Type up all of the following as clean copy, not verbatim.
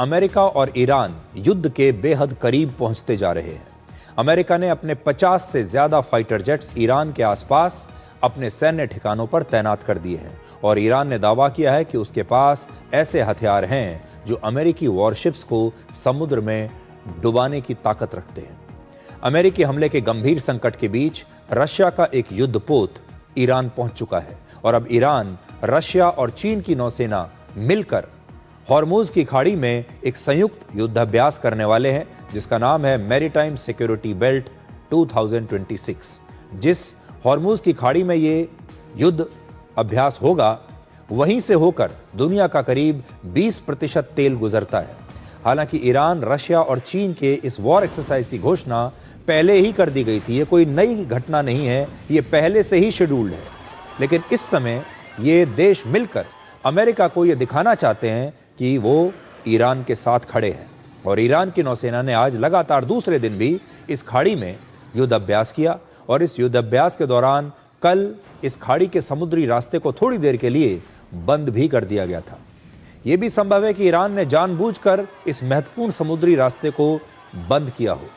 America और Iran युद्ध के बेहद करीब पहुंचते जा रहे हैं। अमेरिका ने अपने 50 से ज्यादा फाइटर जेट्स ईरान के आसपास अपने सैन्य ठिकानों पर तैनात कर दिए हैं और ईरान ने दावा किया है कि उसके पास ऐसे हथियार हैं जो अमेरिकी वॉरशिप्स को समुद्र में डुबाने की ताकत रखते हैं। अमेरिकी हमले के गंभीर संकट के बीच रशिया का एक युद्धपोत ईरान पहुंच चुका है और अब ईरान, रशिया और चीन की नौसेना मिलकर हॉर्मुज की खाड़ी में एक संयुक्त युद्धाभ्यास करने वाले हैं जिसका नाम है मैरीटाइम सिक्योरिटी बेल्ट 2026। जिस हॉर्मुज की खाड़ी में ये युद्ध अभ्यास होगा वहीं से होकर दुनिया का करीब 20% तेल गुजरता है। हालांकि ईरान, रशिया और चीन के इस वॉर एक्सरसाइज की घोषणा पहले ही कर दी गई थी। ये कोई नई घटना नहीं है, ये पहले से ही शेड्यूल्ड है। लेकिन इस समय ये देश मिलकर अमेरिका को ये दिखाना चाहते हैं कि वो ईरान के साथ खड़े हैं और ईरान की नौसेना ने आज लगातार दूसरे दिन भी इस खाड़ी में युद्ध अभ्यास किया और इस युद्ध अभ्यास के दौरान कल इस खाड़ी के समुद्री रास्ते को थोड़ी देर के लिए बंद भी कर दिया गया था। यह भी संभव है कि ईरान ने जानबूझकर इस महत्वपूर्ण समुद्री रास्ते को बंद किया हो।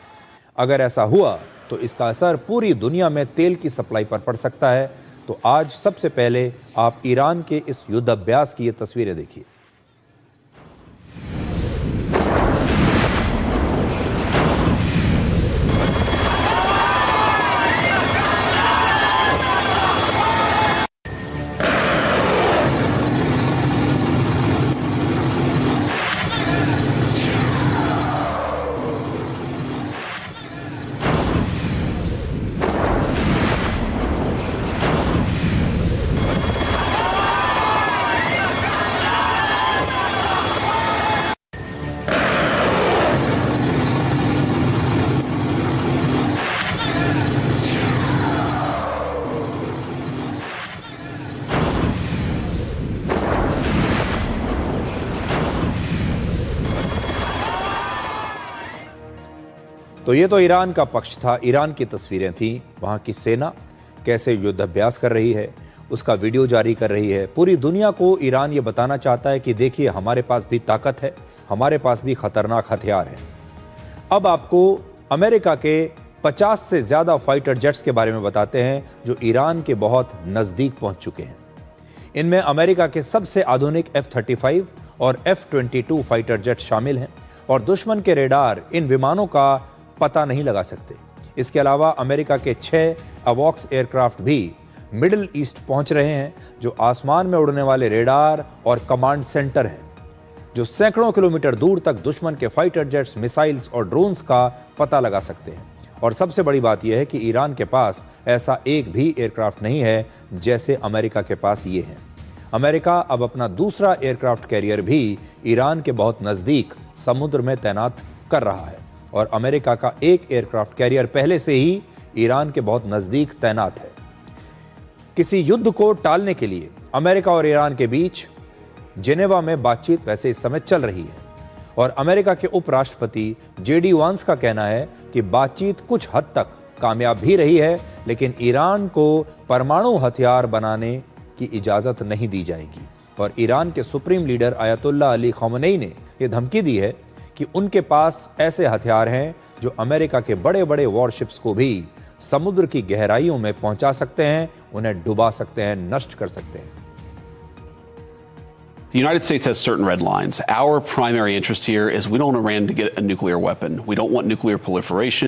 अगर ऐसा हुआ तो इसका असर पूरी दुनिया में तेल की सप्लाई पर पड़ सकता है। तो आज सबसे पहले आप ईरान के इस युद्ध अभ्यास की ये तस्वीरें देखिए। तो ये तो ईरान का पक्ष था, ईरान की तस्वीरें थीं। वहाँ की सेना कैसे युद्ध अभ्यास कर रही है, उसका वीडियो जारी कर रही है। पूरी दुनिया को ईरान ये बताना चाहता है कि देखिए हमारे पास भी ताकत है, हमारे पास भी खतरनाक हथियार हैं। अब आपको अमेरिका के 50 से ज़्यादा फाइटर जेट्स के बारे में बताते हैं जो ईरान के बहुत नज़दीक पहुँच चुके हैं। इनमें अमेरिका के सबसे आधुनिक F-35 और F-22 फाइटर जेट शामिल हैं और दुश्मन के रेडार इन विमानों का पता नहीं लगा सकते। इसके अलावा अमेरिका के 6 अवॉक्स एयरक्राफ्ट भी मिडिल ईस्ट पहुंच रहे हैं जो आसमान में उड़ने वाले रेडार और कमांड सेंटर हैं जो सैकड़ों किलोमीटर दूर तक दुश्मन के फाइटर जेट्स, मिसाइल्स और ड्रोन्स का पता लगा सकते हैं। और सबसे बड़ी बात यह है कि ईरान के पास ऐसा एक भी एयरक्राफ्ट नहीं है जैसे अमेरिका के पास ये है। अमेरिका अब अपना दूसरा एयरक्राफ्ट कैरियर भी ईरान के बहुत नज़दीक समुद्र में तैनात कर रहा है और अमेरिका का एक एयरक्राफ्ट कैरियर पहले से ही ईरान के बहुत नज़दीक तैनात है। किसी युद्ध को टालने के लिए अमेरिका और ईरान के बीच जिनेवा में बातचीत वैसे इस समय चल रही है और अमेरिका के उपराष्ट्रपति JD वांस का कहना है कि बातचीत कुछ हद तक कामयाब भी रही है, लेकिन ईरान को परमाणु हथियार बनाने की इजाज़त नहीं दी जाएगी। और ईरान के सुप्रीम लीडर आयतुल्लाह अली खamenei ने यह धमकी दी है कि उनके पास ऐसे हथियार हैं जो अमेरिका के बड़े बड़े वॉरशिप्स को भी समुद्र की गहराइयों में पहुंचा सकते हैं, उन्हें डुबा सकते हैं, नष्ट कर सकते हैं। The United States has certain red lines. Our primary interest here is we don't want Iran to get a nuclear weapon. We don't want nuclear proliferation.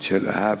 47